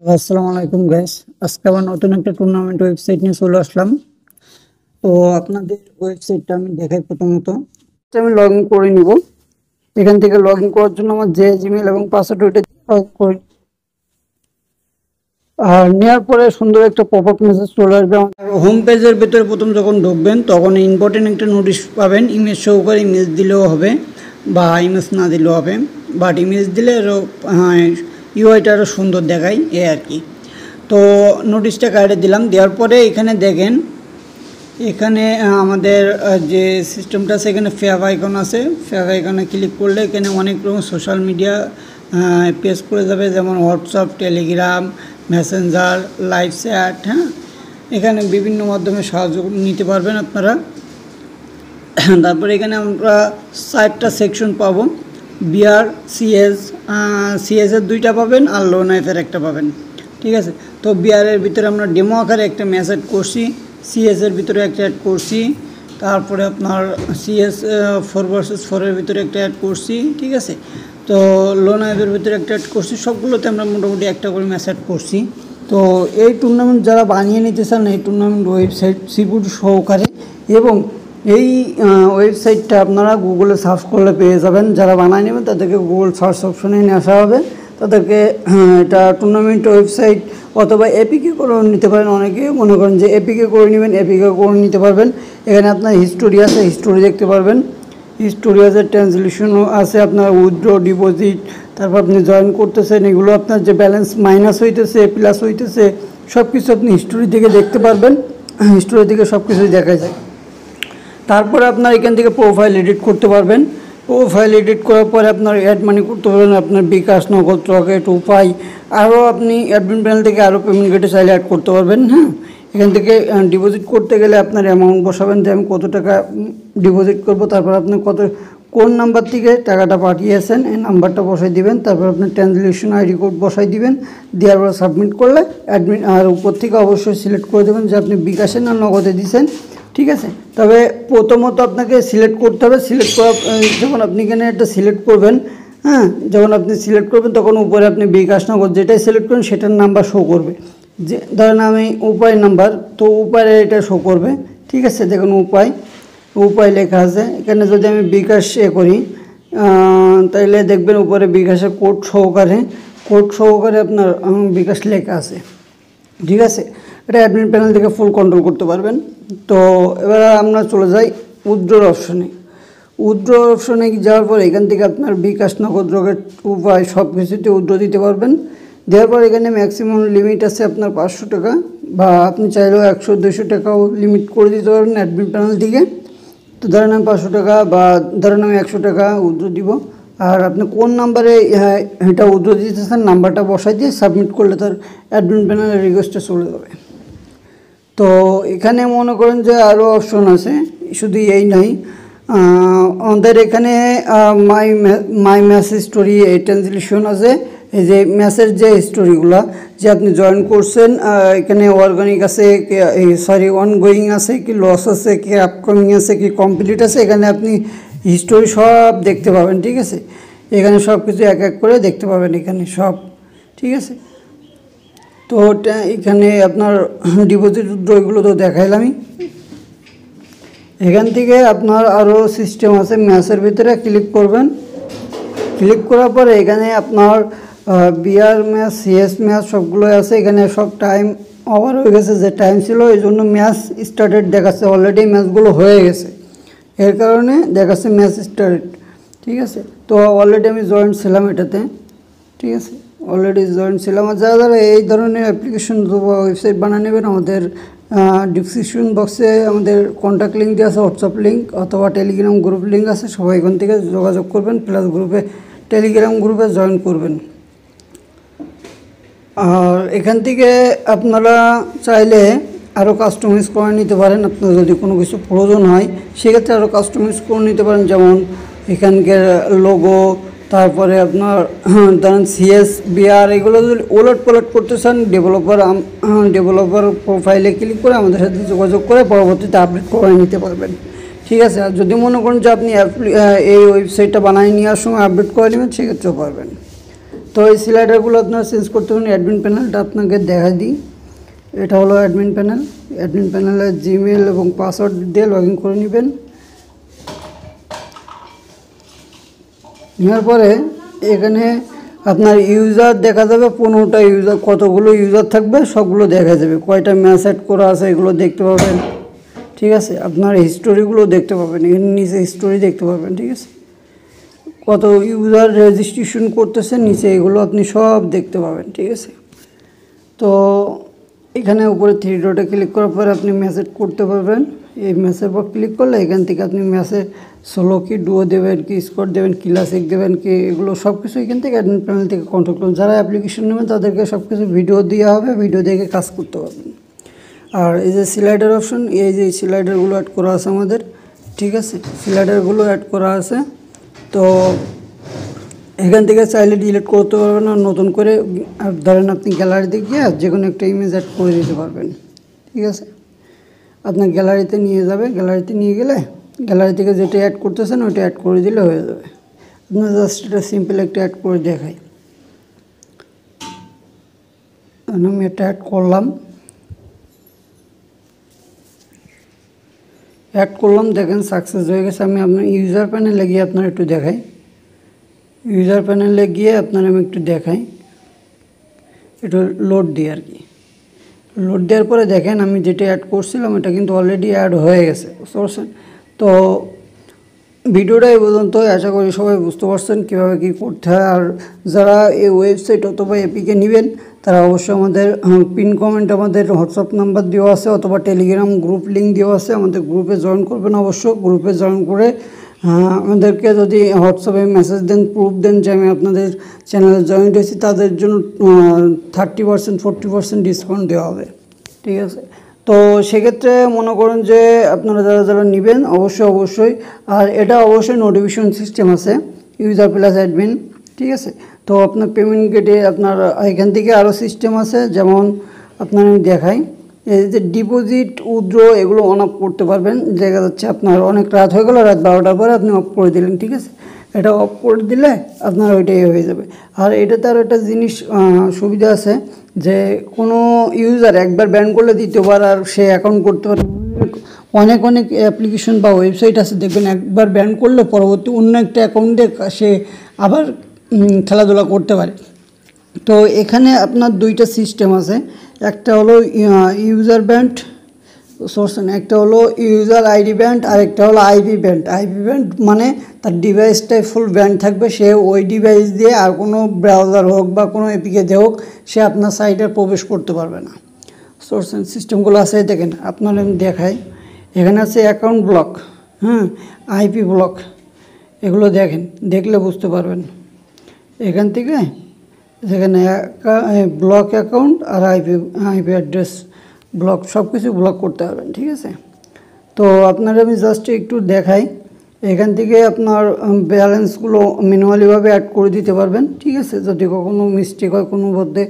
আসসালামু আলাইকুম গাইস। আজকে আবার নতুন একটা টুর্নামেন্ট ওয়েবসাইট নিয়ে চলে আসলাম। তো আপনাদের ওয়েবসাইটটা আমি দেখাই। প্রথমত আমি লগ ইন করে নিব। এখান থেকে লগ ইন করার জন্য আমার যে জিমেল এবং পাসওয়ার্ড ওইটা লগ ইন করে, আর নেওয়ার পরে সুন্দর একটা পপ আপ মেসেজ চলে আসবে। হোম পেজের ভিতরে প্রথম যখন ঢুকবেন তখন ইম্পর্টেন্ট একটা নোটিশ পাবেন। ইমেজ সহকারে ইমেজ দিলেও হবে বা ইমেজ না দিলেও হবে, বাট ইমেজ দিলে আরও ইউআইটা আরও সুন্দর দেখায় এ আর কি। তো নোটিশটা কাটে দিলাম। দেওয়ার পরে এখানে দেখেন, এখানে আমাদের যে সিস্টেমটা আছে, এখানে ফেভ আইকন আছে। ফেভ আইকনে ক্লিক করলে এখানে অনেক রকম সোশ্যাল মিডিয়া পেজ করে যাবে, যেমন WhatsApp, Telegram, Messenger, live chat. হ্যাঁ, এখানে বিভিন্ন মাধ্যমে সাহায্য নিতে পারবেন আপনারা। তারপরে এখানে আমরা 4টা সেকশন পাবো। বিআর, সিএসের 2টা পাবেন আর লো নাইফের একটা পাবেন। ঠিক আছে, তো বিআরের ভিতরে আমরা ডেমো আকারে একটা ম্যাচ অ্যাড করছি, সিএসের ভিতরে একটা অ্যাড করছি, তারপরে আপনার সিএস 4vs4-এর ভিতরে একটা অ্যাড করছি। ঠিক আছে, তো লো নাইফের ভিতরে একটা অ্যাড করছি। সবগুলোতে আমরা মোটামুটি একটা করে ম্যাচ অ্যাড করছি। তো এই টুর্নামেন্ট যারা বানিয়ে নিতে চান, এই টুর্নামেন্ট ওয়েবসাইট সিকিউরিটি সহকারে, এবং এই ওয়েবসাইটটা আপনারা গুগলে সার্চ করলে পেয়ে যাবেন। যারা বানিয়ে নেবেন তাদেরকে গুগল সার্চ অপশনে নিয়ে আসা হবে। তাদেরকে এটা টুর্নামেন্ট ওয়েবসাইট অথবা এপিকে করে নিতে পারেন। অনেকে মনে করেন যে এপিকে করে নেবেন, এপিকে করে নিতে পারবেন। এখানে আপনার হিস্টোরি আছে, হিস্টোরি দেখতে পারবেন। হিস্টোরি আছে, ট্রানজলিউশনও আছে, আপনার উইথড্র, ডিপোজিট, তারপর আপনি জয়েন করতেছেন, এগুলো আপনার যে ব্যালেন্স মাইনাস হইতেছে, প্লাস হইতেছে, সব কিছু আপনি হিস্টোরি থেকে দেখতে পারবেন। হিস্টোরি থেকে সব কিছুই দেখা যায়। তারপরে আপনার এখান থেকে প্রোফাইল এডিট করতে পারবেন। প্রোফাইল এডিট করার পরে আপনার অ্যাড মানি করতে পারবেন, আপনার বিকাশ, নগদ, রকেট, উপায়, আরও আপনি অ্যাডমিন প্যানেল থেকে আরও পেমেন্ট গেটে চাইলে অ্যাড করতে পারবেন। হ্যাঁ, এখান থেকে ডিপোজিট করতে গেলে আপনার অ্যামাউন্ট বসাবেন যে আমি কত টাকা ডিপোজিট করব। তারপর আপনি কোন নাম্বার থেকে টাকাটা পাঠিয়েছেন এই নাম্বারটা বসাই দিবেন। তারপর আপনার ট্রানজ্যাকশন আইডি কোড বসাই দিবেন। দেওয়ার পর সাবমিট করলে অ্যাডমিন আর উপর থেকে অবশ্যই সিলেক্ট করে দেবেন যে আপনি বিকাশে না নগদে দিয়েছেন। ঠিক আছে, তবে প্রথমত আপনাকে সিলেক্ট করতে হবে। সিলেক্ট করা যখন আপনি এখানে একটা সিলেক্ট করবেন, হ্যাঁ, যখন আপনি সিলেক্ট করবেন তখন উপরে আপনি বিকাশ নগদ যেটাই সিলেক্ট করেন সেটার নাম্বার শো করবে। যে ধরেন আমি উপায় নাম্বার, তো উপায়ে এটা শো করবে। ঠিক আছে, দেখুন উপায় লেখা আছে। এখানে যদি আমি বিকাশ করি তাইলে দেখবেন উপরে বিকাশের কোড সহকারে আপনার বিকাশ লেখা আছে। ঠিক আছে, এটা অ্যাডমিন প্যানেল থেকে ফুল কন্ট্রোল করতে পারবেন। তো এবার আমরা চলে যাই উইথড্রর অপশনে। উইথড্রর অপশনে যাওয়ার পর এখান থেকে আপনার বিকাশ, নগদ, রকেট, উপায় সব কিছুতে উইথড্র দিতে পারবেন। দেওয়ার পর এখানে ম্যাক্সিমাম লিমিট আছে আপনার 500 টাকা, বা আপনি চাইলেও 100-200 টাকাও লিমিট করে দিতে পারবেন অ্যাডমিন প্যানেল থেকে। তো ধরেন আমি 500 টাকা বা ধরেন আমি 100 টাকা উইথড্র দিব। আর আপনি কোন নাম্বারে এটা উইথড্র দিতেছেন নাম্বারটা বসাই দিয়ে সাবমিট করলে তার অ্যাডমিন প্যানেলের রিকোয়েস্টটা চলে যাবে। তো এখানে মনে করেন যে আরও অপশন আছে, শুধু এই নাই। আমাদের এখানে মাই মেসেজ স্টোরি, এই ট্রানজলিউশন আছে। এই যে ম্যাচের যে হিস্টোরিগুলো যে আপনি জয়েন করছেন, এখানে অর্গানিক আছে, অনগোয়িং আছে, কি লস আছে, কি আপকামিং আছে, কি কমপ্লিট আছে, এখানে আপনি হিস্টোরি সব দেখতে পাবেন। ঠিক আছে, এখানে সব কিছু এক এক করে দেখতে পাবেন এখানে সব। ঠিক আছে, তো এখানে আপনার ডিপোজিট এগুলো তো দেখাইলামই। এখান থেকে আপনার আরও সিস্টেম আছে। ম্যাচের ভিতরে ক্লিক করবেন। ক্লিক করার পরে এখানে আপনার বিআর ম্যাচ, সিএস ম্যাচ সবগুলো আছে। এখানে সব টাইম ওভার হয়ে গেছে, যে টাইম ছিল এই জন্য ম্যাচ স্টার্টেড দেখাচ্ছে। অলরেডি ম্যাচগুলো হয়ে গেছে, এর কারণে দেখাচ্ছে ম্যাচ স্টার্টেড। ঠিক আছে, তো অলরেডি আমি জয়েন্ট ছিলাম এটাতে। ঠিক আছে, অলরেডি জয়েন্ট ছিলাম। আর যারা এই ধরনের অ্যাপ্লিকেশন বা ওয়েবসাইট বানিয়ে নেবেন, আমাদের ডিসক্রিপশন বক্সে আমাদের কন্ট্যাক্ট লিঙ্ক দেওয়া আছে, হোয়াটসঅ্যাপ লিঙ্ক অথবা টেলিগ্রাম গ্রুপ লিঙ্ক আছে। সবাই এখান থেকে যোগাযোগ করবেন, প্লাস টেলিগ্রাম গ্রুপে জয়েন করবেন। আর এখান থেকে আপনারা চাইলে আরও কাস্টমাইজ করে নিতে পারেন। আপনার যদি কোনো কিছু প্রয়োজন হয় সেক্ষেত্রে আরও কাস্টমাইজ করে নিতে পারেন। যেমন এখানকার লোগো, তারপরে আপনার ধরেন সিএস, বিআর, এগুলো যদি ওলট পালট করতে চান, ডেভেলপার প্রোফাইলে ক্লিক করে আমাদের সাথে যোগাযোগ করে পরবর্তীতে আপডেট করে নিতে পারবেন। ঠিক আছে, আর যদি মনে করেন যে আপনি এই ওয়েবসাইটটা বানিয়ে নেওয়ার সময় আপডেট করে নেবেন সেক্ষেত্রেও পারবেন। তো এই স্লাইডারগুলো আপনারা চেঞ্জ করতে পারেন। অ্যাডমিন প্যানেলটা আপনাকে দেখা দিই। এটা হলো অ্যাডমিন প্যানেল। অ্যাডমিন প্যানেলে জিমেল এবং পাসওয়ার্ড দিয়ে লগ ইন করে নেবেন। নেওয়ার পরে এখানে আপনার ইউজার দেখা যাবে, 15টা ইউজার, কতগুলো ইউজার থাকবে সবগুলো দেখা যাবে, কয়টা ম্যাচ অ্যাড করা আছে এগুলো দেখতে পাবেন। ঠিক আছে, আপনার হিস্টোরিগুলো দেখতে পাবেন, এখানে নিচে হিস্টোরি দেখতে পাবেন। ঠিক আছে, কত ইউজার রেজিস্ট্রেশন করতেছে নিচে এগুলো আপনি সব দেখতে পাবেন। ঠিক আছে, তো এখানে উপরে 3 ডটে ক্লিক করার পরে আপনি মেসেজ করতে পারবেন। এই মেসের পর ক্লিক করলে এখান থেকে আপনি মেসেজ সোলো কি, ডুও দেবেন কি, স্কোয়াড দেবেন, ক্লাসিক দেবেন কি, এগুলো সব কিছু এখান থেকে অ্যাডমিন প্যানেল থেকে কন্ট্রোল করুন। যারা অ্যাপ্লিকেশন নেবেন তাদেরকে সব কিছু ভিডিও দেওয়া হবে, ভিডিও দেখে কাজ করতে পারবেন। আর এই যে স্লাইডার অপশন, এই যে স্লাইডারগুলো অ্যাড করা আছে আমাদের। ঠিক আছে, স্লাইডারগুলো অ্যাড করা আছে, তো এখান থেকে চাইলে ডিলিট করতে পারবেন। আর নতুন করে ধরেন আপনি গ্যালারিতে গিয়ে যে কোনো একটা ইমেজ অ্যাড করে দিতে পারবেন। ঠিক আছে, আপনার গ্যালারিতে নিয়ে যাবে, গ্যালারিতে নিয়ে গেলে গ্যালারি থেকে যেটা অ্যাড করতেছেন ওইটা অ্যাড করে দিলে হয়ে যাবে। আপনার জাস্ট এটা সিম্পল একটা অ্যাড করে দেখাই। আমি এটা অ্যাড করলাম, দেখেন সাকসেস হয়ে গেছে। আমি আপনার ইউজার প্যানেলে গিয়ে আপনার একটু দেখাই। ইউজার প্যানেলে গিয়ে আপনার আমি একটু দেখাই, একটু লোড দিই আর কি। লোড দেওয়ার পরে দেখেন আমি যেটা অ্যাড করছিলাম এটা কিন্তু অলরেডি অ্যাড হয়ে গেছে, বুঝতে পারছেন? তো ভিডিওটা এই পর্যন্ত, আশা করি সবাই বুঝতে পারছেন কীভাবে কী করতে হয়। আর যারা এই ওয়েবসাইট অথবা এপিকে নেবেন তারা অবশ্যই আমাদের পিন কমেন্ট আমাদের হোয়াটসঅ্যাপ নাম্বার দেওয়া আছে অথবা টেলিগ্রাম গ্রুপ লিঙ্ক দেওয়া আছে, আমাদের গ্রুপে জয়েন করবেন। অবশ্য গ্রুপে জয়েন করে আমাদেরকে যদি হোয়াটসঅ্যাপে মেসেজ দেন, প্রুফ দেন যে আমি আপনাদের চ্যানেলে জয়েন্ট হয়েছি, তাদের জন্য 30% 40% ডিসকাউন্ট দেওয়া হবে। ঠিক আছে, তো সেক্ষেত্রে মনে করুন যে আপনারা যারা যারা নেবেন অবশ্যই, আর এটা অবশ্যই নোটিফিকেশন সিস্টেম আছে, ইউজার প্লাস অ্যাডমিন। ঠিক আছে, তো আপনার পেমেন্ট গেটে আপনার এখান থেকে আরও সিস্টেম আছে, যেমন আপনার আমি দেখাই। এই যে ডিপোজিট, উইথড্র এগুলো অন অফ করতে পারবেন। দেখা যাচ্ছে আপনার অনেক রাত হয়ে গেল, রাত 12টার পরে আপনি অফ করে দিলেন। ঠিক আছে, এটা অফ করে দিলে আপনার ওইটাই হয়ে যাবে। আর এটাতে আরও একটা জিনিস সুবিধা আছে যে কোনো ইউজার একবার ব্যান করলে দ্বিতীয়বার আর সে অ্যাকাউন্ট করতে পারে। অনেক অ্যাপ্লিকেশন বা ওয়েবসাইট আছে দেখবেন একবার ব্যান করলে পরবর্তী অন্য একটা অ্যাকাউন্টে সে আবার খেলাধুলা করতে পারে। তো এখানে আপনার 2টা সিস্টেম আছে, একটা হলো ইউজার ব্যান্ড সোর্স, একটা হলো ইউজার আইডি ব্যান্ড, আর একটা হলো আইপি ব্যান্ড। আইপি ব্যান্ড মানে তার ডিভাইসটাই ফুল ব্যান্ড থাকবে, সে ওই ডিভাইস দিয়ে আর কোনো ব্রাউজার হোক বা কোনো এপিকে দিয়ে হোক সে আপনার সাইটে প্রবেশ করতে পারবে না। সোর্স সিস্টেমগুলো আছে দেখেন, আপনার আমি দেখাই। এখানে আছে অ্যাকাউন্ট ব্লক, আইপি ব্লক, এগুলো দেখেন, দেখলে বুঝতে পারবেন। এখান থেকে যেখানে ব্লক অ্যাকাউন্ট আর আইপি অ্যাড্রেস ব্লক, সব কিছু ব্লক করতে পারবেন। ঠিক আছে, তো আপনারা আমি জাস্ট একটু দেখাই। এখান থেকে আপনার ব্যালেন্সগুলো ম্যানুয়ালিভাবে অ্যাড করে দিতে পারবেন। ঠিক আছে, যদি কখনো মিস্টেক হয় কোনো মধ্যে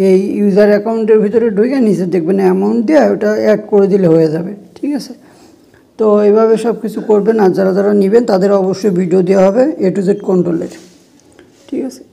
এই ইউজার অ্যাকাউন্টের ভিতরে ঢুকে নিচে দেখবেন অ্যামাউন্ট দিয়ে ওটা অ্যাড করে দিলে হয়ে যাবে। ঠিক আছে, তো এইভাবে সব কিছু করবেন। আর যারা যারা নেবেন তাদের অবশ্যই ভিডিও দেওয়া হবে A to Z কন্ট্রোলের। ঠিক আছে।